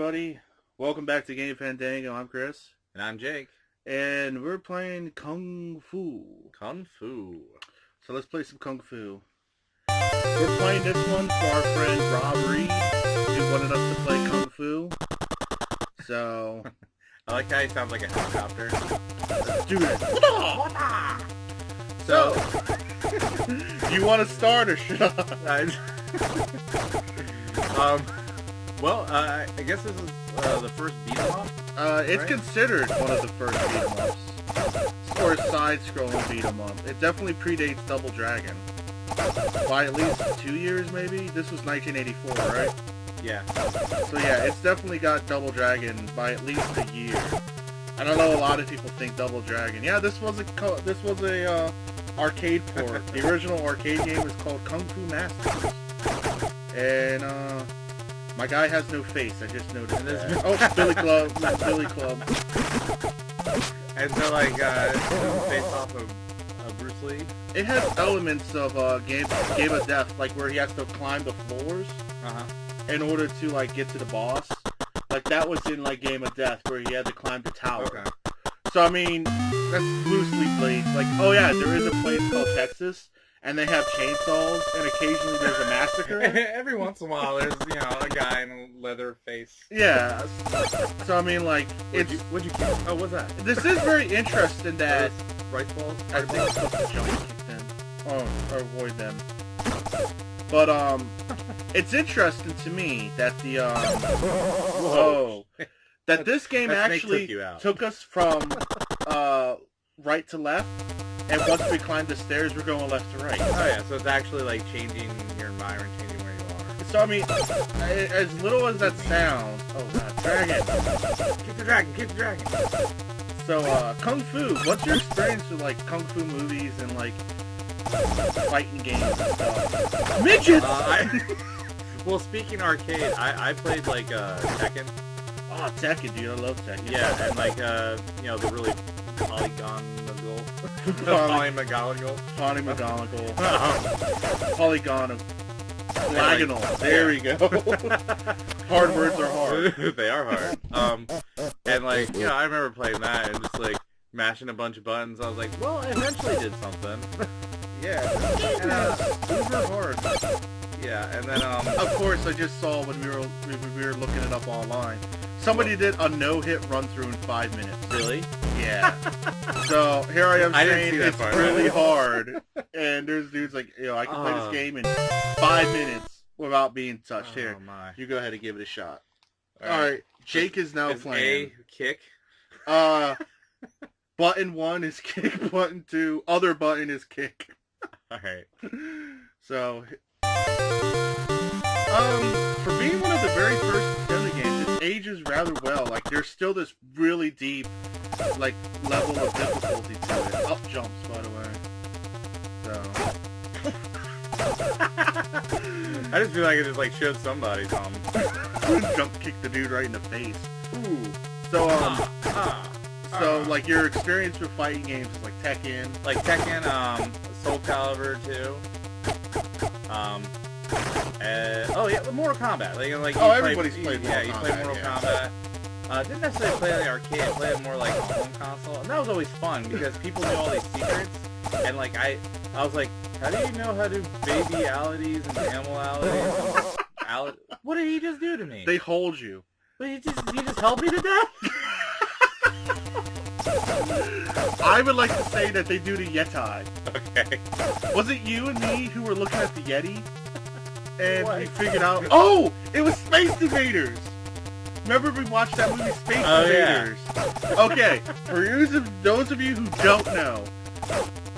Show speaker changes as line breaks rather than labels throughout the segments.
everybody. Welcome back to Gamefandango. I'm Chris.
And I'm Jake.
And we're playing Kung Fu.
Kung Fu.
So let's play some Kung Fu. We're playing this one for our friend Rob Reed, who wanted us to play Kung Fu. So...
I like how he sounds like a helicopter.
Let's do this. So... you want to start or should I?
Well, I guess this is the first beat-em-up?
It's
right?
considered one of the first beat-em-ups. Or side-scrolling beat-em-up. It definitely predates Double Dragon. By at least 2 years, maybe? This was 1984, right?
Yeah.
So yeah, it's definitely got Double Dragon by at least a year. And I know a lot of people think Double Dragon. Yeah, this was a arcade port. The original arcade game was called Kung Fu Masters. And, my guy has no face, I just noticed that. Oh, Billy Club. Billy Club.
And so, like, it's based off of Bruce Lee?
It has elements of Game of Death, like where he has to climb the floors in order to, like, get to the boss. Like, that was in, like, Game of Death, where he had to climb the tower.
Okay.
So, I mean, that's loosely played. Like, oh yeah, there is a place called Texas, and they have chainsaws, and occasionally there's a massacre.
Every once in a while, there's, you know, a guy in a leather face.
Yeah. So, I mean, like,
What'd you keep? Oh, what's that?
This is very interesting that...
Rice balls?
I think it's supposed to jump kick them. Oh, or avoid them. But, it's interesting to me that the, that this game actually took us from, right to left, and once we climbed the stairs, we're going left to right.
Oh yeah, so it's actually like changing your environment, changing where you are.
So I mean, as little as that sounds... Oh god, dragon!
Kick the dragon, kick the dragon!
So, Kung Fu, what's your experience with, like, Kung Fu movies and, like, fighting games and stuff? Midgets!
Well, speaking arcade, I played, like, Tekken.
Oh, Tekken, dude, I love Tekken.
Yeah, and, like, you know, the really polygonal.
Polygonal. There we go. Hard words are hard.
They are hard. And, like, you know, I remember playing that and just, like, mashing a bunch of buttons. I was like, well, I eventually did something.
Yeah, uber hard.
Yeah, and then,
of course, I just saw when we were looking it up online. Somebody did a no-hit run-through in 5 minutes.
Really?
Yeah. So, here I am saying it's really hard. And there's dudes like, you know, I can play this game in 5 minutes without being touched. Here, you go ahead and give it a shot. Alright, Jake is now playing.
A kick?
Button 1 is kick, button 2, other button is kick.
Alright.
So, for being one of the very first Nintendo games, it ages rather well. Like, there's still this really deep, like, level of difficulty to it. Up jumps, by the way. So...
I just feel like I just, like, showed somebody something.
Jump kick the dude right in the face. Ooh. So, like, your experience with fighting games is like Tekken.
Like Tekken, Soul Calibur 2. Oh yeah, Mortal Kombat. Like
everybody's played Mortal Kombat.
Yeah, you play Mortal Kombat. Didn't necessarily play on the arcade. I played it more like on a home console, and that was always fun because people knew all these secrets. And like I was like, how do you know how to do babyalities and animalities? What did he just do to me?
They hold you.
But he just held me to death.
I would like to say that they do the Yeti.
Okay.
Was it you and me who were looking at the Yeti? And we figured out... Oh! It was Space Invaders! Remember we watched that movie, Space Invaders? Yeah. Okay, for those of you who don't know,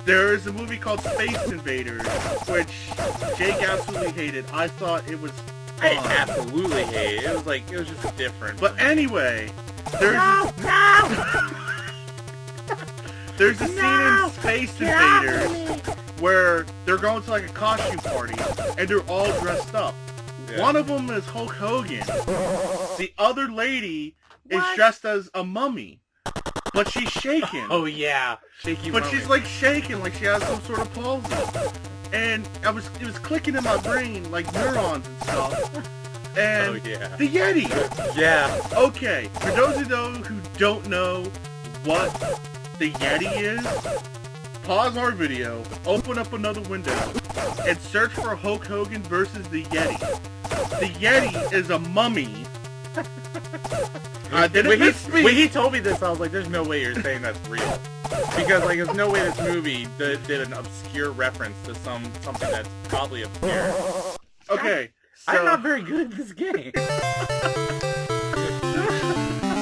there is a movie called Space Invaders, which Jake absolutely hated. I thought it was fun.
I absolutely hated it. It was just different.
But anyway, there's... There's a scene in Space Invaders where they're going to like a costume party and they're all dressed up. Yeah. One of them is Hulk Hogan. The other lady is dressed as a mummy, but she's shaking.
Oh yeah, shaky.
But she's like shaking, like she has some sort of palsy. And it was clicking in my brain like neurons and stuff. And
yeah.
the Yeti.
Yeah.
Okay, for those of those who don't know what the Yeti is, pause our video, open up another window, and search for Hulk Hogan versus the Yeti. The Yeti is a mummy.
When he told me this, I was like, there's no way you're saying that's real. Because, like, there's no way this movie did an obscure reference to something that's probably obscure.
Okay, so...
I'm not very good at this game.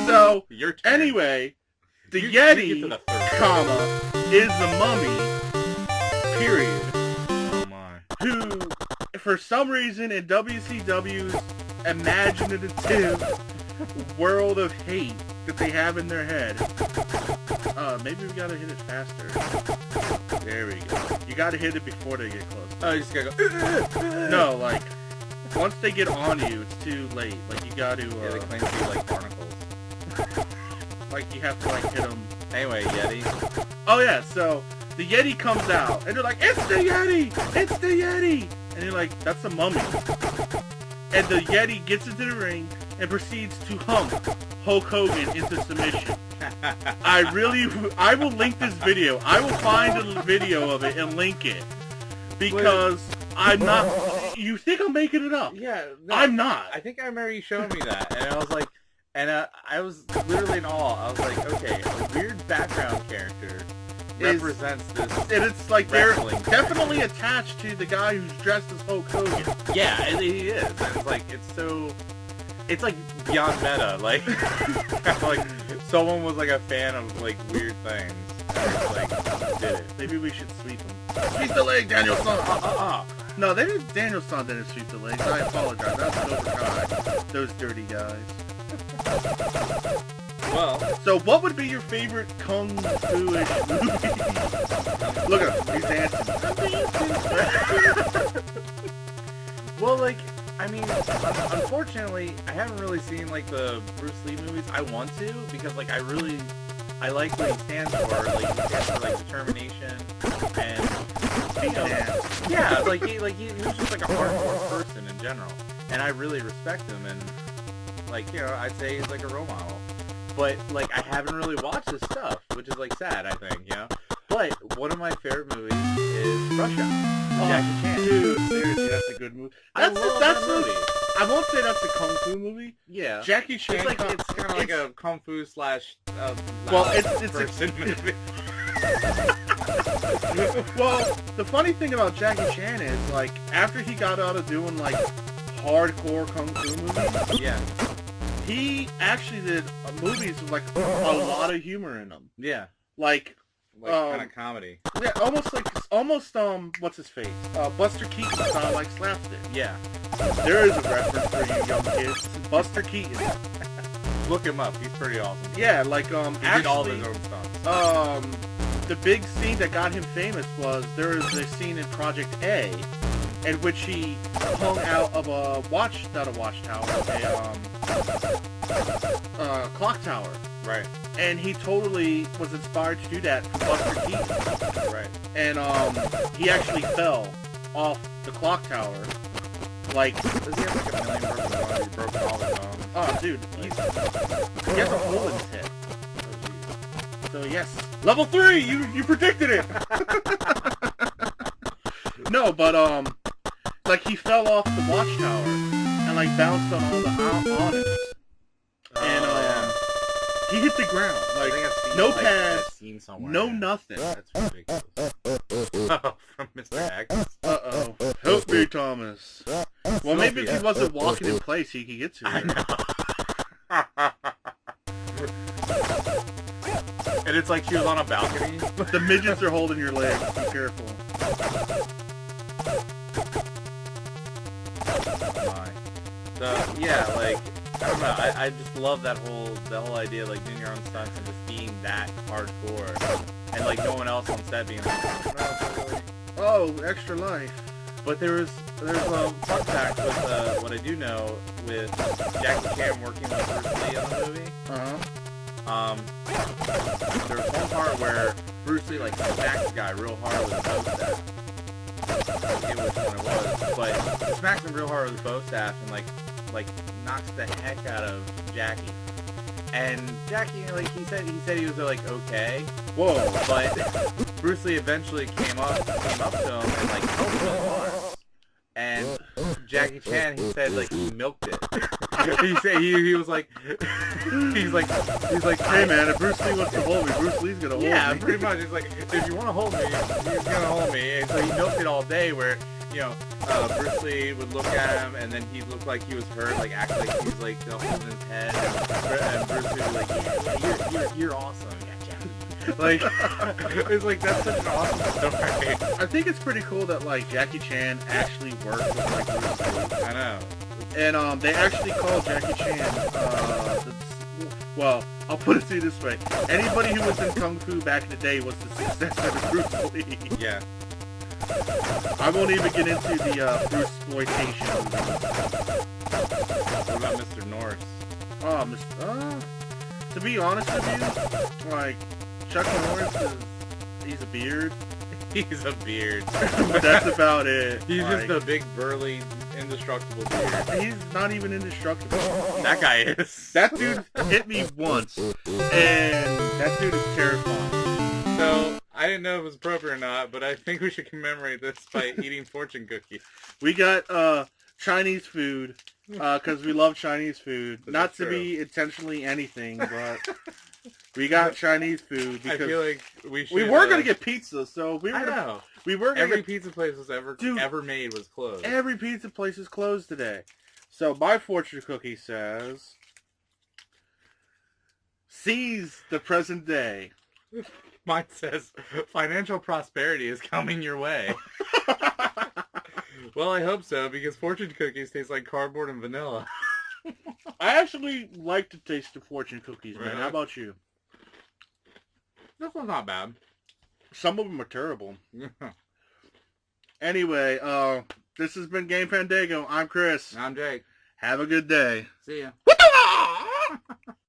So,
Your turn.
Anyway, the Yeti, comma, is the mummy, period.
Oh my.
Who, for some reason, in WCW's imaginative world of hate that they have in their head, maybe we gotta hit it faster. There we go. You gotta hit it before they get close.
Oh, you just gotta go...
No, like, once they get on you, it's too late. Like, you gotta...
yeah, they claim to be like barnacles.
Like, you have to, like, hit them...
Anyway, Yeti.
Oh, yeah, so, the Yeti comes out, and they're like, it's the Yeti! It's the Yeti! And you're like, that's a mummy. And the Yeti gets into the ring and proceeds to hump Hulk Hogan into submission. I will link this video. I will find a video of it and link it. Because I'm not... You think I'm making it up?
Yeah. No,
I'm not.
I think I remember you showing me that, and I was like... And I was literally in awe. I was like, okay, a weird background character represents this.
And it's like they're
wrestling
definitely attached to the guy who's dressed as Hulk Hogan.
Yeah, he is. And it's like, it's like beyond meta. Like, like someone was like a fan of like weird things. And it's like, did it.
Maybe we should sweep him. Sweep the leg, Danielson! No, Danielson didn't sweep the legs. I apologize. That's Cobra Kai. Those dirty guys.
Well,
so what would be your favorite kung fu-ish movie? Look at him, he's dancing.
Well, like, I mean, unfortunately, I haven't really seen like the Bruce Lee movies. I want to because, like, I like what he stands for. Like, he stands for like determination and yeah, like he was just like a hardcore person in general, and I really respect him and. Like, you know, I'd say he's like a role model. But, like, I haven't really watched his stuff, which is, like, sad, I think, you know? But one of my favorite movies is Rush Hour. Jackie Chan.
Dude, seriously, that's a good movie. That's a movie. I won't say that's a kung fu movie.
Yeah.
Jackie Chan.
It's kind of like a kung fu slash
it's
person movie.
Well, the funny thing about Jackie Chan is, like, after he got out of doing, like, hardcore kung fu movies,
yeah,
he actually did movies with like a lot of humor in them.
Yeah,
like
kind of comedy.
Yeah, almost what's his face? Buster Keaton style, like slapstick.
Yeah,
there is a reference for you young kids. Buster Keaton.
Look him up. He's pretty awesome.
Yeah, like
he
actually,
did all of his own stunts.
The big scene that got him famous was there was a scene in Project A. In which he hung out of a clock tower.
Right.
And he totally was inspired to do that from Buster Keaton.
Right.
And he actually fell off the clock tower. Like,
does he have like a million broken bones? He broke all his bones.
Oh, dude, he has a hole in his head. So yes, level 3. You predicted it. No, but like he fell off the watchtower and like bounced on all the awnings, and he hit the ground. Like no pads, no nothing.
That's ridiculous. From Mr. X.
Help me, Thomas. Well, maybe if he wasn't walking in place, he could get to it.
I know. And it's like she was on a balcony.
The midgets are holding your legs. Be careful.
Yeah, like, I don't know, I just love that whole idea of, like, doing your own stunts and just being that hardcore, and, like, no one else on set being like, no, really.
Oh, extra life.
But there's a fun fact with, what I do know, with Jackie Chan working with Bruce Lee on the movie, there was one part where Bruce Lee, like, smacked the guy real hard with a bow staff. I forget which one it was, but he smacked him real hard with a bow staff, and, like, like knocks the heck out of Jackie. And Jackie, like he said he was like okay.
Whoa!
But Bruce Lee eventually came up to him and like helped him arms. And Jackie Chan, he said like he milked it. He said he was like he's like
hey man, if Bruce Lee wants to hold me, Bruce Lee's gonna hold me.
Yeah, pretty much. He's like, if you want to hold me, he's gonna hold me. And so he milked it all day. Where Bruce Lee would look at him, and then he'd look like he was hurt, like act like he was like holding his head, and Bruce Lee was like, yeah, you're awesome. Yeah, Jackie. Like, it's like that's such an awesome story.
I think it's pretty cool that like Jackie Chan actually worked with like Bruce Lee.
I know.
And they actually called Jackie Chan. Well, I'll put it to you this way: anybody who was in Kung Fu back in the day was the successor to Bruce Lee.
Yeah.
I won't even get into the Bruce-exploitation.
What about Mr. Norris?
Oh, to be honest with you, like Chuck Norris he's a beard.
He's a beard.
But that's about it.
He's just a big, burly, indestructible beard.
He's not even indestructible.
That guy is.
That dude hit me once, and that dude is terrifying.
So, I didn't know if it was appropriate or not, but I think we should commemorate this by eating fortune cookies.
We got Chinese food, because we love Chinese food. Not to be intentionally anything, but... We got Chinese food because
I feel like we should.
We were gonna get pizza, so we were
every pizza place was ever made was closed.
Every pizza place is closed today. So my fortune cookie says, "Seize the present day."
Mine says, "Financial prosperity is coming your way." Well, I hope so because fortune cookies taste like cardboard and vanilla.
I actually like to taste the fortune cookies, man.
Really?
How about you?
This one's not bad.
Some of them are terrible. Anyway, this has been Gamefandango. I'm Chris.
I'm Jake.
Have a good day.
See ya.